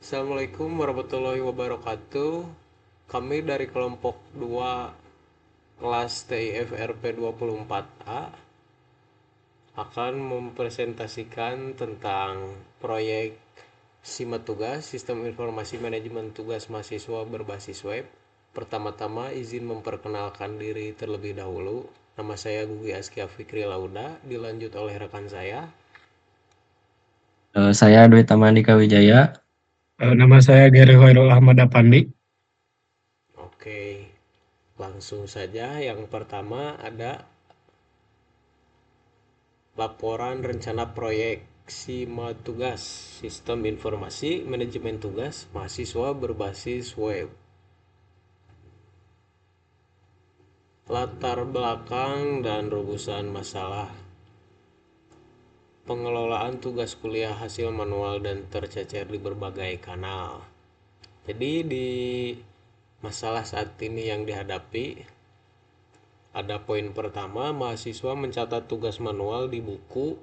Assalamualaikum warahmatullahi wabarakatuh. Kami dari kelompok 2 kelas TIFRP 24A akan mempresentasikan tentang proyek SIMA Tugas, Sistem Informasi Manajemen Tugas Mahasiswa Berbasis Web. Pertama-tama izin memperkenalkan diri terlebih dahulu. Nama saya Gugi Askia Fikri Lauda, dilanjut oleh rekan saya. Saya Dwi Tamandika Wijaya. Nama saya Gary Hoirul Ahmad Apandi. Oke, langsung saja. Yang pertama ada laporan rencana proyek SIMA Tugas, Sistem Informasi Manajemen Tugas Mahasiswa Berbasis Web. Latar belakang dan rumusan masalah. Pengelolaan tugas kuliah hasil manual dan tercecer di berbagai kanal. Jadi di masalah saat ini yang dihadapi, ada poin pertama, mahasiswa mencatat tugas manual di buku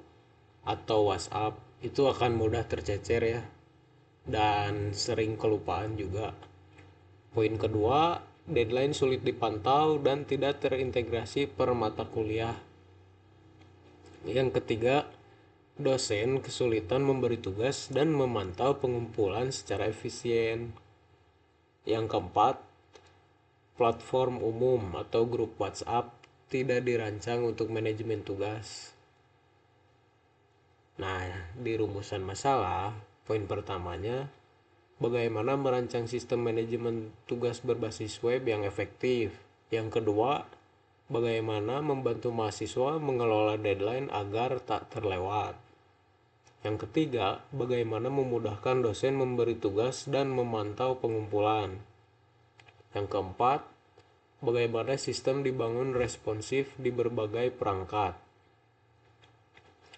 atau WhatsApp. Itu akan mudah tercecer ya, dan sering kelupaan juga. Poin kedua, deadline sulit dipantau dan tidak terintegrasi per mata kuliah. Yang ketiga, dosen kesulitan memberi tugas dan memantau pengumpulan secara efisien. Yang keempat, platform umum atau grup WhatsApp tidak dirancang untuk manajemen tugas. Nah, di rumusan masalah, poin pertamanya, bagaimana merancang sistem manajemen tugas berbasis web yang efektif. Yang kedua, bagaimana membantu mahasiswa mengelola deadline agar tak terlewat. Yang ketiga, bagaimana memudahkan dosen memberi tugas dan memantau pengumpulan. Yang keempat, bagaimana sistem dibangun responsif di berbagai perangkat.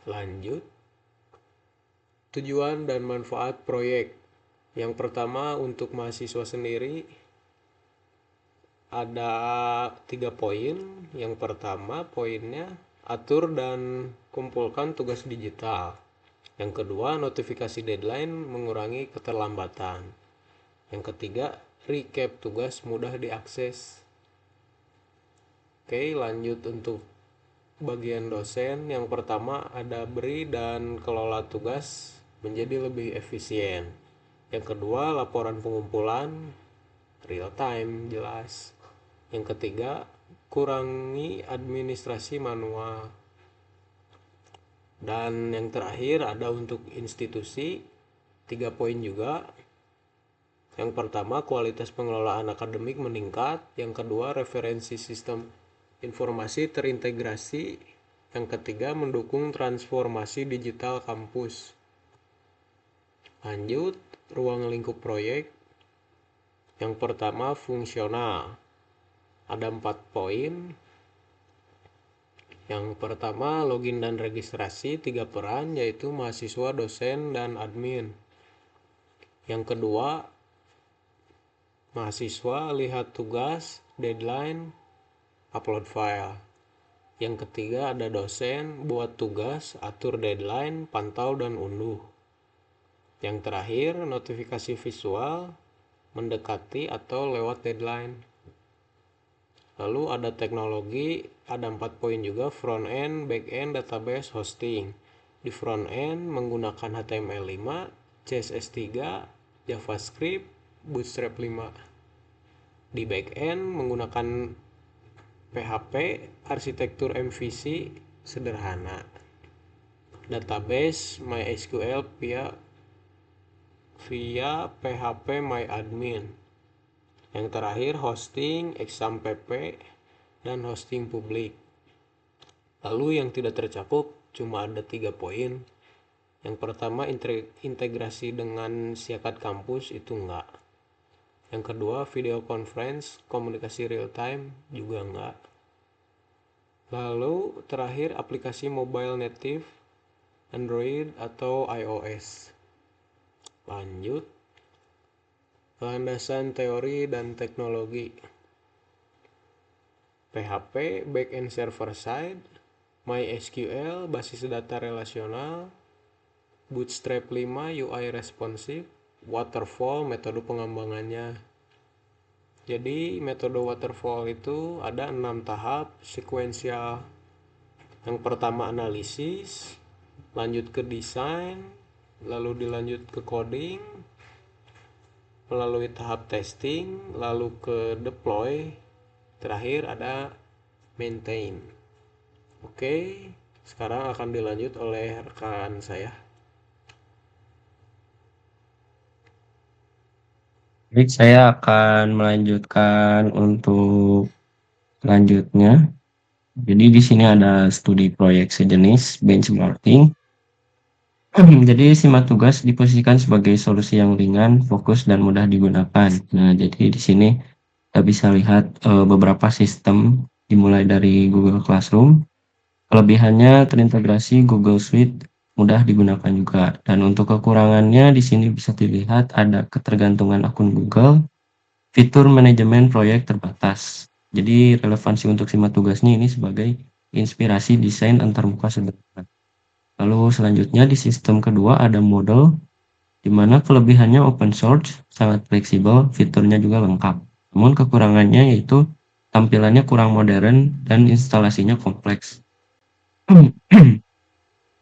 Lanjut, tujuan dan manfaat proyek. Yang pertama, untuk mahasiswa sendiri ada 3 poin. Yang pertama, poinnya atur dan kumpulkan tugas digital. Yang kedua, notifikasi deadline mengurangi keterlambatan. Yang ketiga, recap tugas mudah diakses. Oke, lanjut untuk bagian dosen. Yang pertama, ada beri dan kelola tugas menjadi lebih efisien. Yang kedua, laporan pengumpulan real time jelas. Yang ketiga, kurangi administrasi manual. Dan yang terakhir ada untuk institusi 3 poin juga. Yang pertama, kualitas pengelolaan akademik meningkat. Yang kedua, referensi sistem informasi terintegrasi. Yang ketiga, mendukung transformasi digital kampus. Lanjut, ruang lingkup proyek. Yang pertama, fungsional. Ada 4 poin. Yang pertama, login dan registrasi 3 peran, yaitu mahasiswa, dosen, dan admin. Yang kedua, mahasiswa lihat tugas, deadline, upload file. Yang ketiga, ada dosen buat tugas, atur deadline, pantau dan unduh. Yang terakhir, notifikasi visual, mendekati atau lewat deadline. Lalu ada teknologi, ada 4 poin juga, front end, back end, database, hosting. Di front end menggunakan HTML5, CSS3, JavaScript, Bootstrap 5. Di back end menggunakan PHP, arsitektur MVC sederhana. Database MySQL via PHP MyAdmin. Yang terakhir, hosting, XAMPP, dan hosting publik. Lalu yang tidak tercakup cuma ada 3 poin. Yang pertama, integrasi dengan Siakat kampus itu enggak. Yang kedua, video conference, komunikasi real time juga enggak. Lalu terakhir, aplikasi mobile native, Android atau iOS. Lanjut, landasan teori dan teknologi. PHP, backend server side, MySQL, basis data relasional, Bootstrap 5, UI responsive, waterfall, metode pengembangannya. Jadi metode waterfall itu ada 6 tahap sekuensial. Yang pertama analisis, lanjut ke desain, lalu dilanjut ke coding, melalui tahap testing, lalu ke deploy, terakhir ada maintain. Oke, sekarang akan dilanjut oleh rekan saya. Baik, saya akan melanjutkan untuk selanjutnya. Jadi di sini ada studi proyek sejenis benchmarking. Jadi simak tugas diposisikan sebagai solusi yang ringan, fokus, dan mudah digunakan. Nah, jadi di sini kita bisa lihat beberapa sistem dimulai dari Google Classroom. Kelebihannya terintegrasi Google Suite, mudah digunakan juga. Dan untuk kekurangannya di sini bisa dilihat ada ketergantungan akun Google, fitur manajemen proyek terbatas. Jadi relevansi untuk simak tugasnya ini sebagai inspirasi desain antarmuka sederhana. Lalu selanjutnya di sistem kedua ada Moodle, di mana kelebihannya open source, sangat fleksibel, fiturnya juga lengkap. Namun kekurangannya yaitu tampilannya kurang modern dan instalasinya kompleks.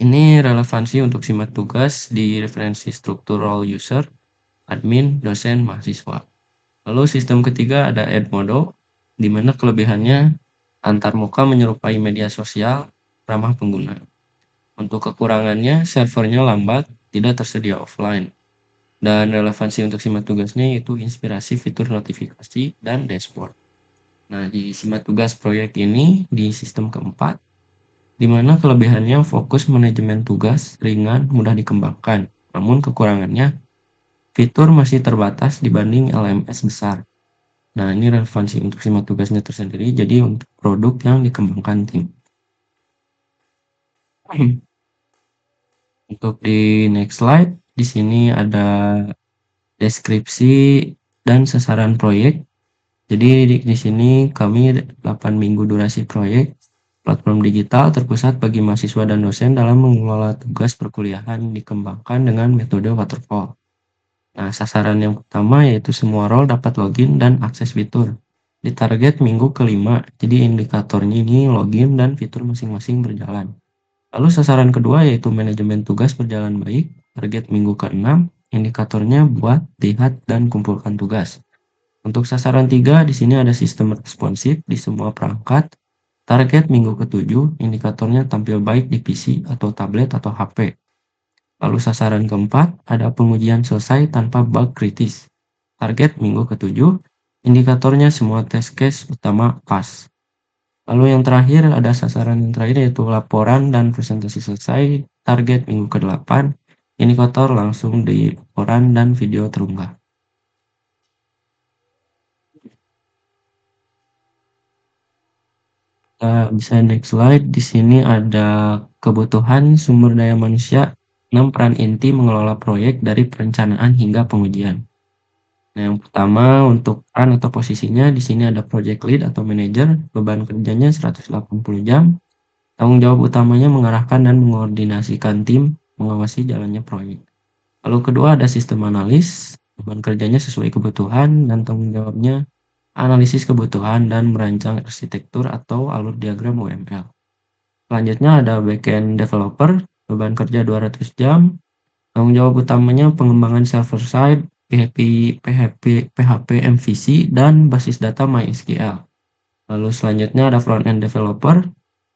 Ini relevansi untuk simak tugas di referensi struktur role user, admin, dosen, mahasiswa. Lalu sistem ketiga ada Edmodo, di mana kelebihannya antarmuka menyerupai media sosial, ramah pengguna. Untuk kekurangannya, servernya lambat, tidak tersedia offline. Dan relevansi untuk simak tugasnya yaitu inspirasi fitur notifikasi dan dashboard. Nah, di simak tugas proyek ini di sistem keempat, di mana kelebihannya fokus manajemen tugas, ringan, mudah dikembangkan. Namun kekurangannya, fitur masih terbatas dibanding LMS besar. Nah, ini relevansi untuk simak tugasnya tersendiri, jadi untuk produk yang dikembangkan tim. Untuk di next slide, di sini ada deskripsi dan sasaran proyek. Jadi di sini kami 8 minggu durasi proyek, platform digital terpusat bagi mahasiswa dan dosen dalam mengelola tugas perkuliahan dikembangkan dengan metode waterfall. Nah, sasaran yang pertama yaitu semua role dapat login dan akses fitur. Ditarget minggu kelima, jadi indikatornya ini login dan fitur masing-masing berjalan. Lalu sasaran kedua yaitu manajemen tugas berjalan baik, target minggu ke-6, indikatornya buat, lihat, dan kumpulkan tugas. Untuk sasaran 3, di sini ada sistem responsif di semua perangkat. Target minggu ke-7, indikatornya tampil baik di PC atau tablet atau HP. Lalu sasaran keempat, ada pengujian selesai tanpa bug kritis. Target minggu ke-7, indikatornya semua test case utama pas. Lalu yang terakhir, ada sasaran yang terakhir yaitu laporan dan presentasi selesai. Target minggu ke-8, indikator langsung di laporan dan video terunggah. Bisa next slide. Di sini ada kebutuhan sumber daya manusia, 6 peran inti mengelola proyek dari perencanaan hingga pengujian. Nah, yang pertama untuk peran atau posisinya di sini ada project lead atau manager, beban kerjanya 180 jam. Tanggung jawab utamanya mengarahkan dan mengkoordinasikan tim, mengawasi jalannya proyek. Lalu kedua ada sistem analis, beban kerjanya sesuai kebutuhan dan tanggung jawabnya analisis kebutuhan dan merancang arsitektur atau alur diagram UML. Selanjutnya ada backend developer, beban kerja 200 jam, tanggung jawab utamanya pengembangan server side, PHP, MVC, dan basis data MySQL. Lalu selanjutnya ada front-end developer,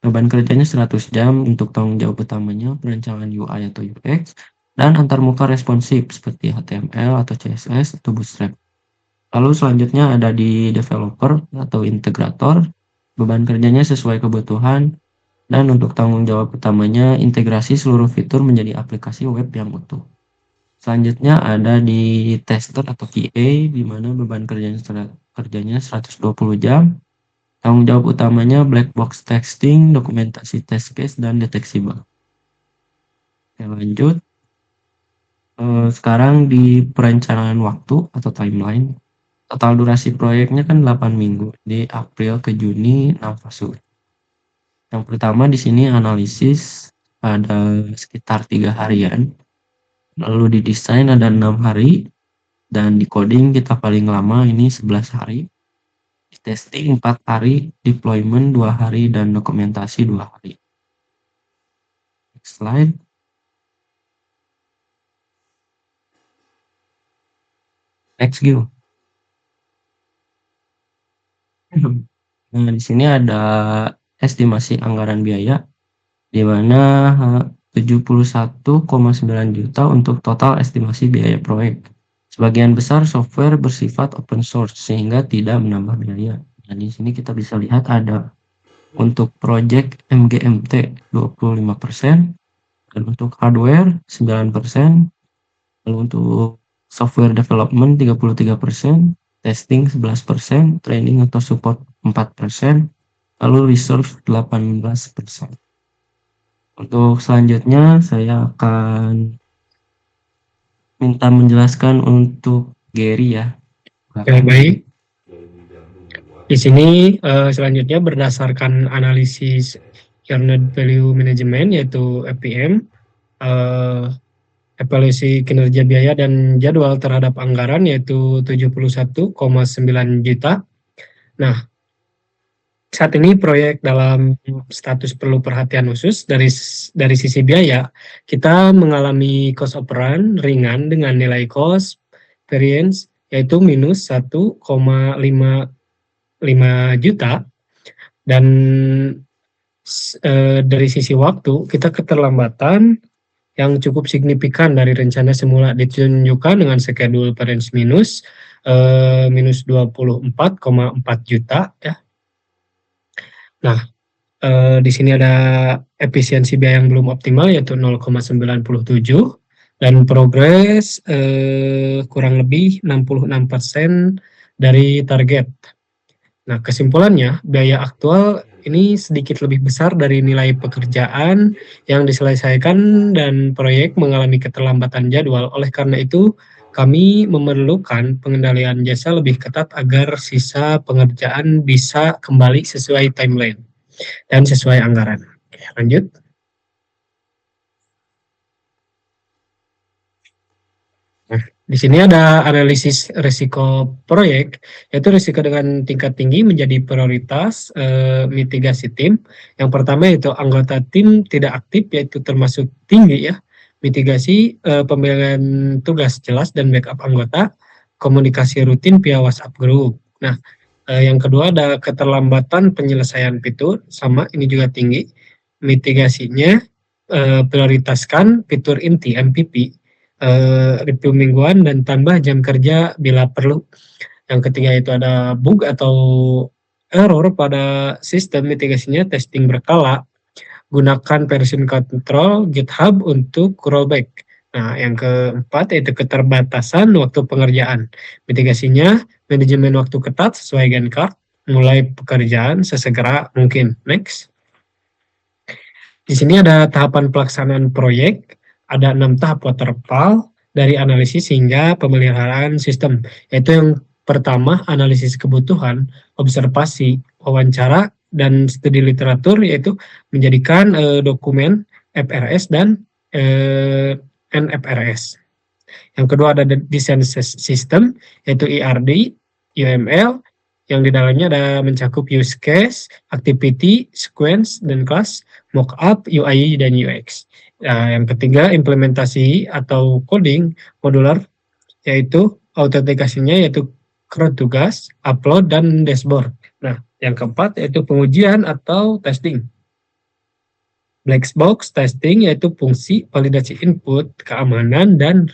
beban kerjanya 100 jam untuk tanggung jawab utamanya perancangan UI atau UX, dan antarmuka responsif seperti HTML atau CSS atau Bootstrap. Lalu selanjutnya ada di developer atau integrator, beban kerjanya sesuai kebutuhan, dan untuk tanggung jawab utamanya integrasi seluruh fitur menjadi aplikasi web yang utuh. Selanjutnya ada di tester atau QA, di mana beban kerjanya 120 jam, tanggung jawab utamanya black box testing, dokumentasi test case, dan deteksi bug. Oke, lanjut. Sekarang di perencanaan waktu atau timeline. Total durasi proyeknya kan 8 minggu, di April ke Juni 6 fase. Yang pertama di sini analisis ada sekitar 3 harian. Lalu di desain ada 6 hari, Dan di coding kita paling lama ini 11 hari, di testing 4 hari, deployment 2 hari, dan dokumentasi 2 hari. Next slide. Next, Gil. Nah, di sini ada estimasi anggaran biaya, di mana 71,9 juta untuk total estimasi biaya proyek. Sebagian besar software bersifat open source sehingga tidak menambah biaya. Nah, di sini kita bisa lihat ada untuk project MGMT 25%, dan untuk hardware 9%, lalu untuk software development 33%, testing 11%, training atau support 4%, lalu research 18%. Untuk selanjutnya saya akan minta menjelaskan untuk Gary ya. Oke, baik. Di sini selanjutnya berdasarkan analisis Earned Value Management yaitu EVM, evaluasi kinerja biaya dan jadwal terhadap anggaran yaitu 71,9 juta. Nah, saat ini proyek dalam status perlu perhatian khusus dari sisi biaya. Kita mengalami cost overrun ringan dengan nilai cost variance yaitu minus 1,55 juta, dan dari sisi waktu kita keterlambatan yang cukup signifikan dari rencana semula ditunjukkan dengan schedule variance minus 24,4 juta ya. Nah, di sini ada efisiensi biaya yang belum optimal yaitu 0,97, dan progres kurang lebih 66% dari target. Nah, kesimpulannya biaya aktual ini sedikit lebih besar dari nilai pekerjaan yang diselesaikan dan proyek mengalami keterlambatan jadwal. Oleh karena itu, kami memerlukan pengendalian jasa lebih ketat agar sisa pengerjaan bisa kembali sesuai timeline dan sesuai anggaran. Oke, lanjut. Nah, di sini ada analisis risiko proyek, yaitu risiko dengan tingkat tinggi menjadi prioritas mitigasi tim. Yang pertama yaitu anggota tim tidak aktif, yaitu termasuk tinggi ya. Mitigasi pembagian tugas jelas dan backup anggota, komunikasi rutin via WhatsApp group. Nah, yang kedua ada keterlambatan penyelesaian fitur, sama ini juga tinggi. Mitigasinya prioritaskan fitur inti MVP, review mingguan dan tambah jam kerja bila perlu. Yang ketiga itu ada bug atau error pada sistem, mitigasinya testing berkala. Gunakan version control GitHub untuk rollback. Nah, yang keempat yaitu keterbatasan waktu pengerjaan. Mitigasinya manajemen waktu ketat sesuai Gantt chart, mulai pekerjaan sesegera mungkin. Next. Di sini ada tahapan pelaksanaan proyek, ada 6 tahap waterfall dari analisis hingga pemeliharaan sistem. Yaitu yang pertama analisis kebutuhan, observasi, wawancara, dan studi literatur, yaitu menjadikan dokumen FRS dan NFRS. Yang kedua ada desain sistem, yaitu ERD, UML, yang di dalamnya ada mencakup use case, activity, sequence, dan class, mockup, UI, dan UX. Nah, yang ketiga implementasi atau coding modular, yaitu autentikasinya yaitu CRUD tugas, upload, dan dashboard. Nah, yang keempat yaitu pengujian atau testing. Black box testing yaitu fungsi validasi input, keamanan, dan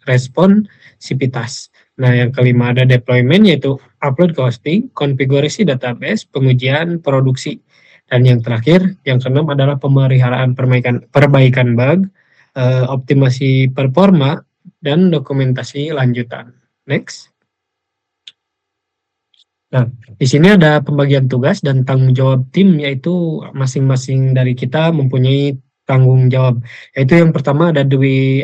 responsivitas. Nah, yang kelima ada deployment yaitu upload ke hosting, konfigurasi database, pengujian produksi. Dan yang terakhir, yang keenam adalah pemeliharaan perbaikan bug, optimasi performa, dan dokumentasi lanjutan. Next. Nah, di sini ada pembagian tugas dan tanggung jawab tim, yaitu masing-masing dari kita mempunyai tanggung jawab. Yaitu yang pertama ada Dewi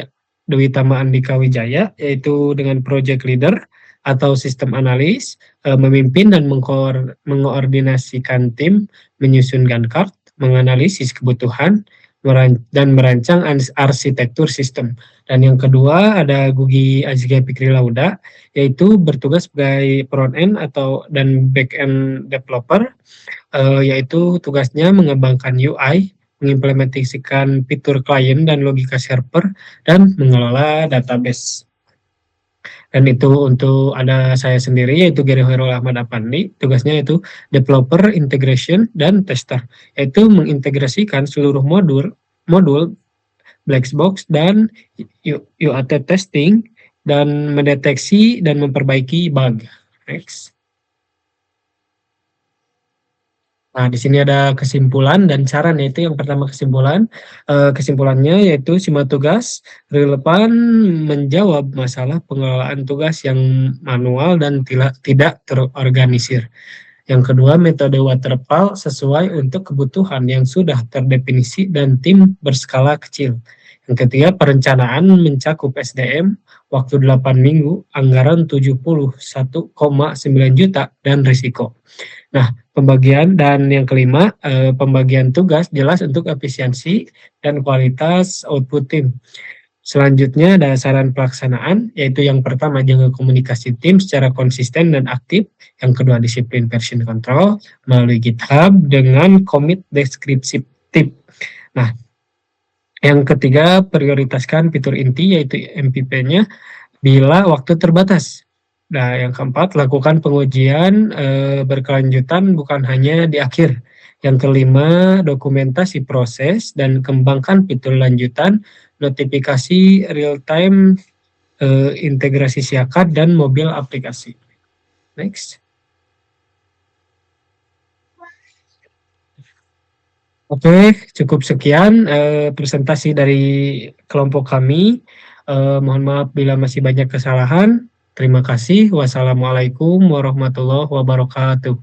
Tama Andika Wijaya, yaitu dengan project leader atau sistem analis, memimpin dan mengkoordinasikan tim, menyusun Gantt chart, menganalisis kebutuhan, dan merancang arsitektur sistem. Dan yang kedua ada Gugi Azizkia Fikri Lauda, yaitu bertugas sebagai front end dan back end developer, yaitu tugasnya mengembangkan UI, mengimplementasikan fitur klien dan logika server, dan mengelola database. Dan itu untuk ada saya sendiri, yaitu Gary Hoirul Ahmad Apandi, tugasnya yaitu developer, integration, dan tester, yaitu mengintegrasikan seluruh modul black box dan UAT testing, dan mendeteksi dan memperbaiki bug. Next. Nah, di sini ada kesimpulan dan saran, yaitu yang pertama kesimpulannya yaitu semua tugas relevan menjawab masalah pengelolaan tugas yang manual dan tidak terorganisir. Yang kedua, metode waterfall sesuai untuk kebutuhan yang sudah terdefinisi dan tim berskala kecil. Yang ketiga, perencanaan mencakup SDM, waktu 8 minggu, anggaran 71,9 juta, dan risiko. Nah, dan yang kelima, pembagian tugas jelas untuk efisiensi dan kualitas output tim. Selanjutnya ada saran pelaksanaan, yaitu yang pertama jaga komunikasi tim secara konsisten dan aktif. Yang kedua disiplin version control melalui GitHub dengan commit deskripsi tip. Nah, yang ketiga prioritaskan fitur inti yaitu MVP-nya bila waktu terbatas. Nah, yang keempat lakukan pengujian berkelanjutan bukan hanya di akhir. Yang kelima dokumentasi proses dan kembangkan fitur lanjutan, notifikasi real time, integrasi siakat dan mobil aplikasi. Next. Oke, cukup sekian presentasi dari kelompok kami. Mohon maaf bila masih banyak kesalahan. Terima kasih. Wassalamualaikum warahmatullahi wabarakatuh.